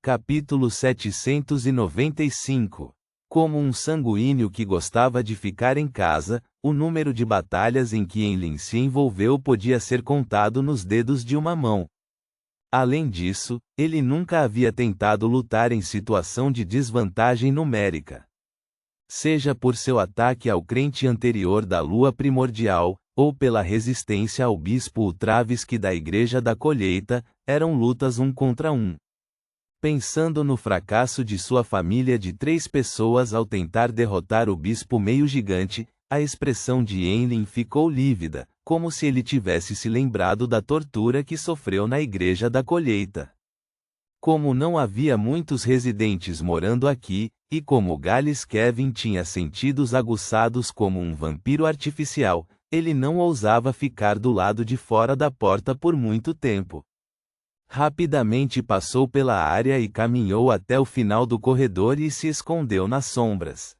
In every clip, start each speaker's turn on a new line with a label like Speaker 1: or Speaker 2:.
Speaker 1: Capítulo 795. Como um sanguíneo que gostava de ficar em casa, o número de batalhas em que Enlil se envolveu podia ser contado nos dedos de uma mão. Além disso, ele nunca havia tentado lutar em situação de desvantagem numérica. Seja por seu ataque ao crente anterior da Lua Primordial, ou pela resistência ao bispo Ultravisque da Igreja da Colheita, eram lutas 1 contra 1. Pensando no fracasso de sua família de 3 pessoas ao tentar derrotar o bispo meio-gigante, a expressão de Enlil ficou lívida, como se ele tivesse se lembrado da tortura que sofreu na Igreja da Colheita. Como não havia muitos residentes morando aqui, e como Gales Kevin tinha sentidos aguçados como um vampiro artificial, ele não ousava ficar do lado de fora da porta por muito tempo. Rapidamente passou pela área e caminhou até o final do corredor e se escondeu nas sombras.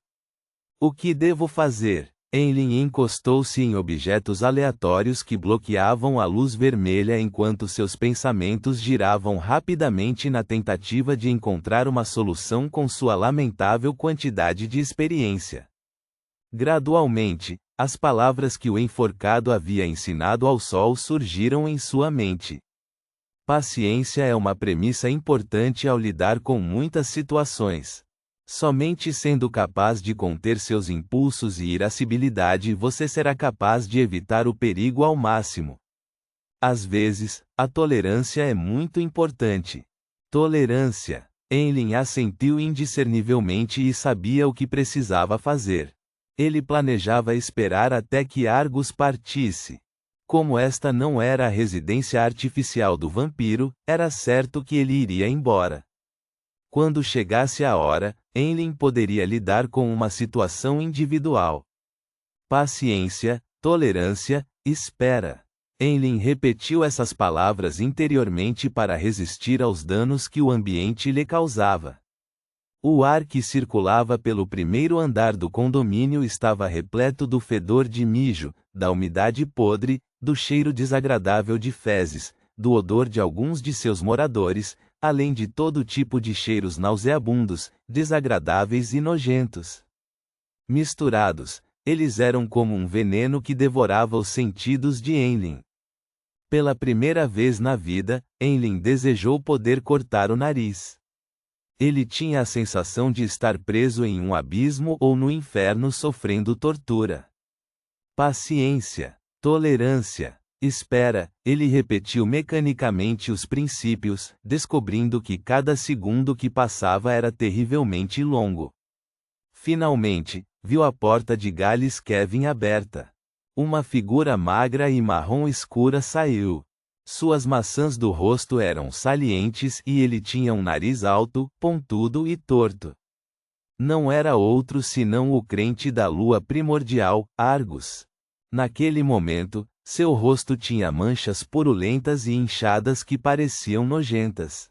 Speaker 1: O que devo fazer? Enlil encostou-se em objetos aleatórios que bloqueavam a luz vermelha enquanto seus pensamentos giravam rapidamente na tentativa de encontrar uma solução com sua lamentável quantidade de experiência. Gradualmente, as palavras que o enforcado havia ensinado ao sol surgiram em sua mente. Paciência é uma premissa importante ao lidar com muitas situações. Somente sendo capaz de conter seus impulsos e irascibilidade você será capaz de evitar o perigo ao máximo. Às vezes, a tolerância é muito importante. Tolerância. Enlil assentiu indiscernivelmente e sabia o que precisava fazer. Ele planejava esperar até que Argus partisse. Como esta não era a residência artificial do vampiro, era certo que ele iria embora. Quando chegasse a hora, Enlil poderia lidar com uma situação individual. Paciência, tolerância, espera. Enlil repetiu essas palavras interiormente para resistir aos danos que o ambiente lhe causava. O ar que circulava pelo primeiro andar do condomínio estava repleto do fedor de mijo, da umidade podre, do cheiro desagradável de fezes, do odor de alguns de seus moradores, além de todo tipo de cheiros nauseabundos, desagradáveis e nojentos. Misturados, eles eram como um veneno que devorava os sentidos de Enlil. Pela primeira vez na vida, Enlil desejou poder cortar o nariz. Ele tinha a sensação de estar preso em um abismo ou no inferno sofrendo tortura. Paciência, tolerância, espera, ele repetiu mecanicamente os princípios, descobrindo que cada segundo que passava era terrivelmente longo. Finalmente, viu a porta de Gales Kevin aberta. Uma figura magra e marrom escura saiu. Suas maçãs do rosto eram salientes e ele tinha um nariz alto, pontudo e torto. Não era outro senão o crente da Lua Primordial, Argus. Naquele momento, seu rosto tinha manchas purulentas e inchadas que pareciam nojentas.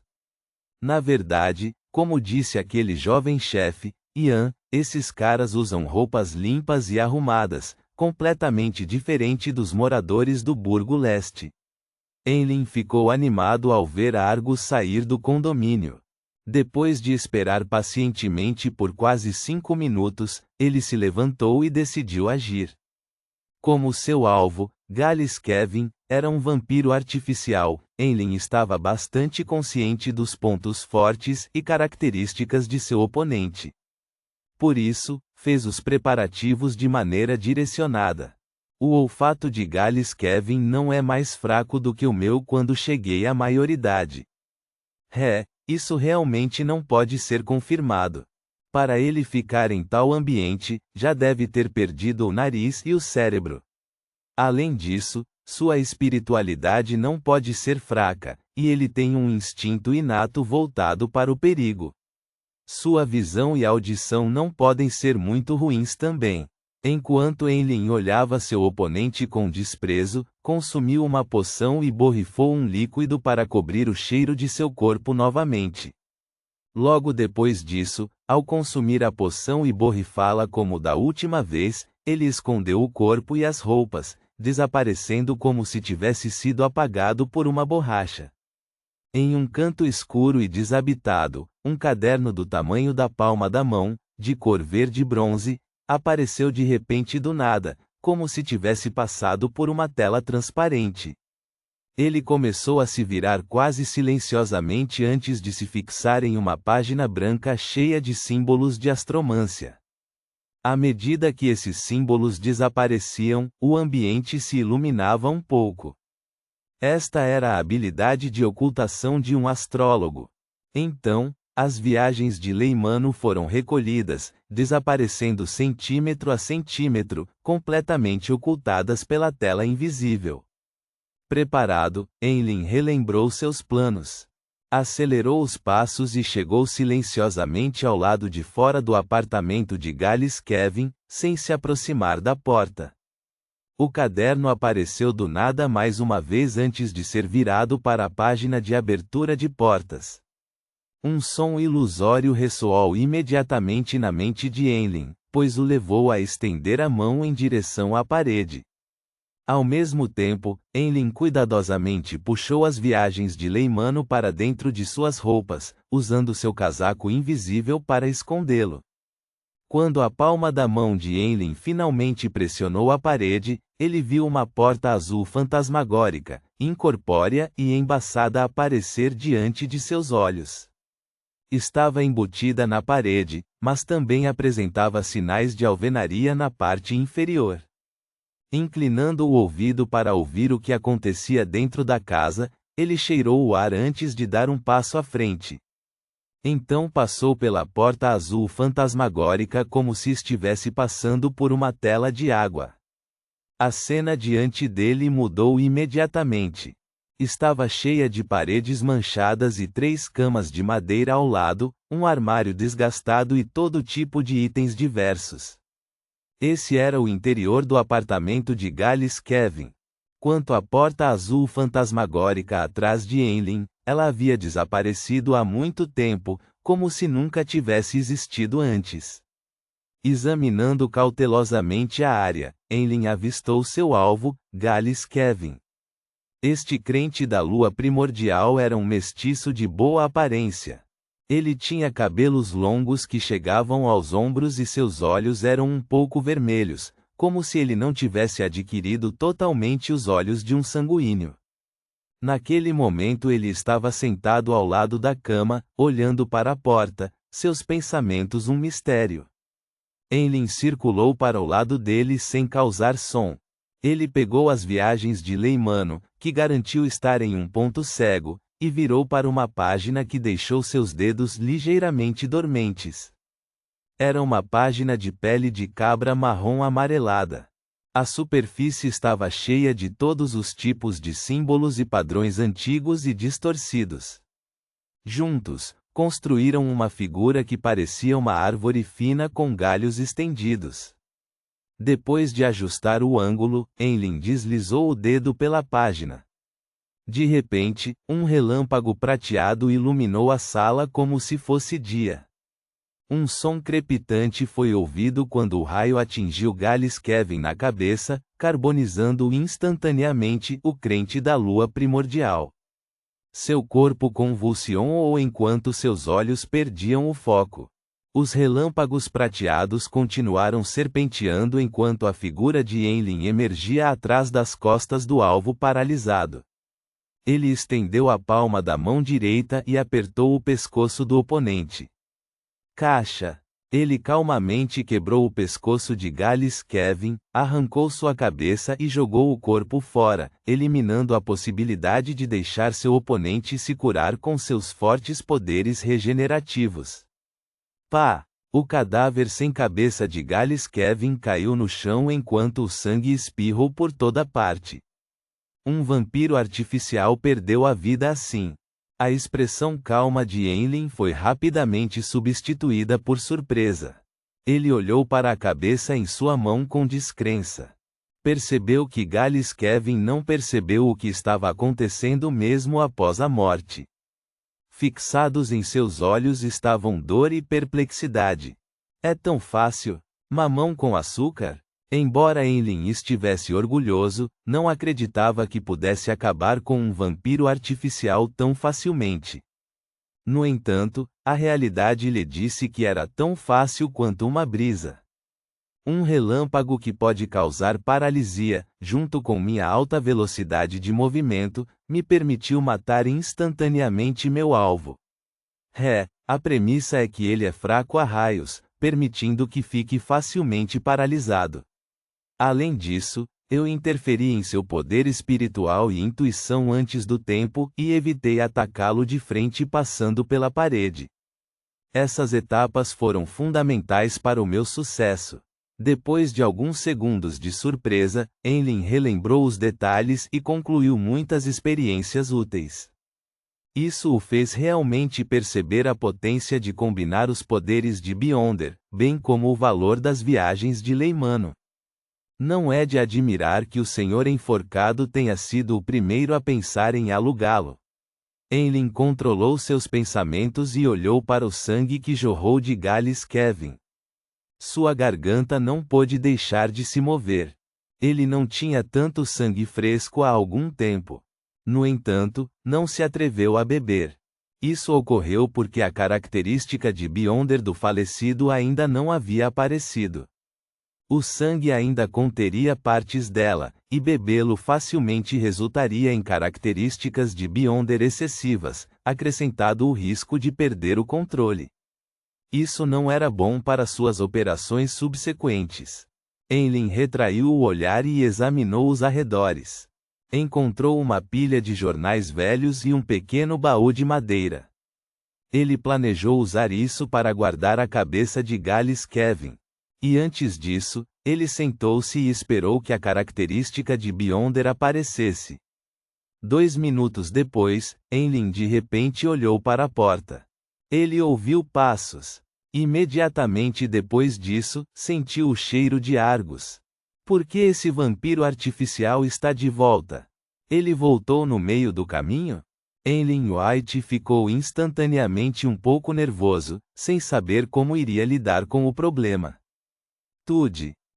Speaker 1: Na verdade, como disse aquele jovem chefe, Ian, esses caras usam roupas limpas e arrumadas, completamente diferente dos moradores do Burgo Leste. Enlil ficou animado ao ver Argus sair do condomínio. Depois de esperar pacientemente por quase 5 minutos, ele se levantou e decidiu agir. Como seu alvo, Gales Kevin, era um vampiro artificial, Enlil estava bastante consciente dos pontos fortes e características de seu oponente. Por isso, fez os preparativos de maneira direcionada. O olfato de Gales Kevin não é mais fraco do que o meu quando cheguei à maioridade. Isso realmente não pode ser confirmado. Para ele ficar em tal ambiente, já deve ter perdido o nariz e o cérebro. Além disso, sua espiritualidade não pode ser fraca, e ele tem um instinto inato voltado para o perigo. Sua visão e audição não podem ser muito ruins também. Enquanto Enlil olhava seu oponente com desprezo, consumiu uma poção e borrifou um líquido para cobrir o cheiro de seu corpo novamente. Logo depois disso, ao consumir a poção e borrifá-la como da última vez, ele escondeu o corpo e as roupas, desaparecendo como se tivesse sido apagado por uma borracha. Em um canto escuro e desabitado, um caderno do tamanho da palma da mão, de cor verde-bronze, apareceu de repente do nada, como se tivesse passado por uma tela transparente. Ele começou a se virar quase silenciosamente antes de se fixar em uma página branca cheia de símbolos de astromância. À medida que esses símbolos desapareciam, o ambiente se iluminava um pouco. Esta era a habilidade de ocultação de um astrólogo. Então, as viagens de Leimano foram recolhidas, desaparecendo centímetro a centímetro, completamente ocultadas pela tela invisível. Preparado, Enlil relembrou seus planos. Acelerou os passos e chegou silenciosamente ao lado de fora do apartamento de Gales Kevin, sem se aproximar da porta. O caderno apareceu do nada mais uma vez antes de ser virado para a página de abertura de portas. Um som ilusório ressoou imediatamente na mente de Enlil, pois o levou a estender a mão em direção à parede. Ao mesmo tempo, Enlil cuidadosamente puxou as viagens de Leimano para dentro de suas roupas, usando seu casaco invisível para escondê-lo. Quando a palma da mão de Enlil finalmente pressionou a parede, ele viu uma porta azul fantasmagórica, incorpórea e embaçada aparecer diante de seus olhos. Estava embutida na parede, mas também apresentava sinais de alvenaria na parte inferior. Inclinando o ouvido para ouvir o que acontecia dentro da casa, ele cheirou o ar antes de dar um passo à frente. Então passou pela porta azul fantasmagórica como se estivesse passando por uma tela de água. A cena diante dele mudou imediatamente. Estava cheia de paredes manchadas e 3 camas de madeira ao lado, um armário desgastado e todo tipo de itens diversos. Esse era o interior do apartamento de Gales Kevin. Quanto à porta azul fantasmagórica atrás de Enlil, ela havia desaparecido há muito tempo, como se nunca tivesse existido antes. Examinando cautelosamente a área, Enlil avistou seu alvo, Gales Kevin. Este crente da lua primordial era um mestiço de boa aparência. Ele tinha cabelos longos que chegavam aos ombros e seus olhos eram um pouco vermelhos, como se ele não tivesse adquirido totalmente os olhos de um sanguíneo. Naquele momento ele estava sentado ao lado da cama, olhando para a porta, seus pensamentos um mistério. Enlil circulou para o lado dele sem causar som. Ele pegou as viagens de Leimano, que garantiu estar em um ponto cego, e virou para uma página que deixou seus dedos ligeiramente dormentes. Era uma página de pele de cabra marrom amarelada. A superfície estava cheia de todos os tipos de símbolos e padrões antigos e distorcidos. Juntos, construíram uma figura que parecia uma árvore fina com galhos estendidos. Depois de ajustar o ângulo, Enlil deslizou o dedo pela página. De repente, um relâmpago prateado iluminou a sala como se fosse dia. Um som crepitante foi ouvido quando o raio atingiu Gales Kevin na cabeça, carbonizando instantaneamente o crente da lua primordial. Seu corpo convulsionou enquanto seus olhos perdiam o foco. Os relâmpagos prateados continuaram serpenteando enquanto a figura de Enlil emergia atrás das costas do alvo paralisado. Ele estendeu a palma da mão direita e apertou o pescoço do oponente. Caixa! Ele calmamente quebrou o pescoço de Gales Kevin, arrancou sua cabeça e jogou o corpo fora, eliminando a possibilidade de deixar seu oponente se curar com seus fortes poderes regenerativos. Pá! O cadáver sem cabeça de Gales Kevin caiu no chão enquanto o sangue espirrou por toda parte. Um vampiro artificial perdeu a vida assim. A expressão calma de Enlil foi rapidamente substituída por surpresa. Ele olhou para a cabeça em sua mão com descrença. Percebeu que Gales Kevin não percebeu o que estava acontecendo mesmo após a morte. Fixados em seus olhos estavam dor e perplexidade. É tão fácil. Mamão com açúcar? Embora Enlin estivesse orgulhoso, não acreditava que pudesse acabar com um vampiro artificial tão facilmente. No entanto, a realidade lhe disse que era tão fácil quanto uma brisa. Um relâmpago que pode causar paralisia, junto com minha alta velocidade de movimento, me permitiu matar instantaneamente meu alvo. A premissa é que ele é fraco a raios, permitindo que fique facilmente paralisado. Além disso, eu interferi em seu poder espiritual e intuição antes do tempo e evitei atacá-lo de frente passando pela parede. Essas etapas foram fundamentais para o meu sucesso. Depois de alguns segundos de surpresa, Enlin relembrou os detalhes e concluiu muitas experiências úteis. Isso o fez realmente perceber a potência de combinar os poderes de Beyonder, bem como o valor das viagens de Leimano. Não é de admirar que o senhor enforcado tenha sido o primeiro a pensar em alugá-lo. Enlin controlou seus pensamentos e olhou para o sangue que jorrou de Gales Kevin. Sua garganta não pôde deixar de se mover. Ele não tinha tanto sangue fresco há algum tempo. No entanto, não se atreveu a beber. Isso ocorreu porque a característica de Beyonder do falecido ainda não havia aparecido. O sangue ainda conteria partes dela, e bebê-lo facilmente resultaria em características de Beyonder excessivas, acrescentado o risco de perder o controle. Isso não era bom para suas operações subsequentes. Enlin retraiu o olhar e examinou os arredores. Encontrou uma pilha de jornais velhos e um pequeno baú de madeira. Ele planejou usar isso para guardar a cabeça de Gales Kevin. E antes disso, ele sentou-se e esperou que a característica de Beyonder aparecesse. 2 minutos depois, Enlin de repente olhou para a porta. Ele ouviu passos. Imediatamente depois disso, sentiu o cheiro de Argus. Por que esse vampiro artificial está de volta? Ele voltou no meio do caminho? Enlin White ficou instantaneamente um pouco nervoso, sem saber como iria lidar com o problema.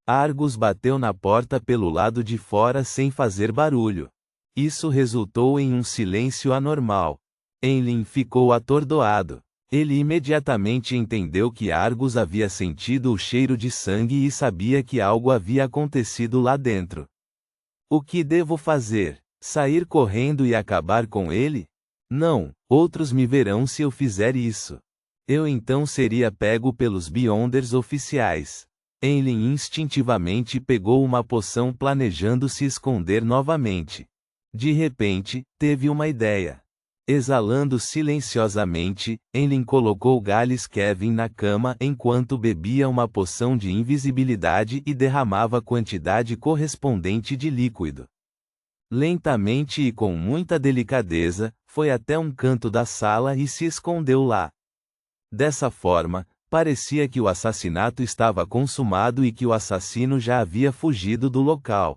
Speaker 1: Argus bateu na porta pelo lado de fora sem fazer barulho. Isso resultou em um silêncio anormal. Enlin ficou atordoado. Ele imediatamente entendeu que Argus havia sentido o cheiro de sangue e sabia que algo havia acontecido lá dentro. O que devo fazer? Sair correndo e acabar com ele? Não, outros me verão se eu fizer isso. Eu então seria pego pelos Beyonders oficiais. Enlin instintivamente pegou uma poção planejando se esconder novamente. De repente, teve uma ideia. Exalando silenciosamente, Enlin colocou Gales Kevin na cama enquanto bebia uma poção de invisibilidade e derramava quantidade correspondente de líquido. Lentamente e com muita delicadeza, foi até um canto da sala e se escondeu lá. Dessa forma, parecia que o assassinato estava consumado e que o assassino já havia fugido do local.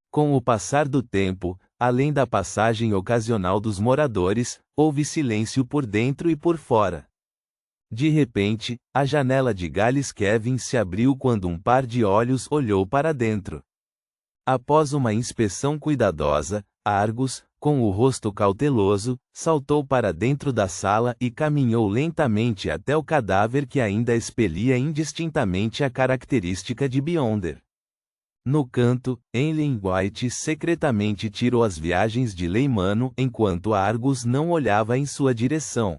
Speaker 1: Com o passar do tempo, além da passagem ocasional dos moradores, houve silêncio por dentro e por fora. De repente, a janela de Gales Kevin se abriu quando um par de olhos olhou para dentro. Após uma inspeção cuidadosa, Argus, com o rosto cauteloso, saltou para dentro da sala e caminhou lentamente até o cadáver que ainda expelia indistintamente a característica de Beyonder. No canto, Enlin White secretamente tirou as viagens de Leimano enquanto Argus não olhava em sua direção.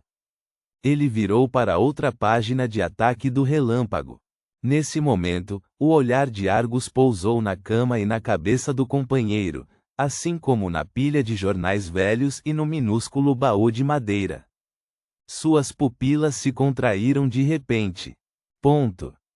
Speaker 1: Ele virou para outra página de ataque do relâmpago. Nesse momento, o olhar de Argus pousou na cama e na cabeça do companheiro, assim como na pilha de jornais velhos e no minúsculo baú de madeira. Suas pupilas se contraíram de repente.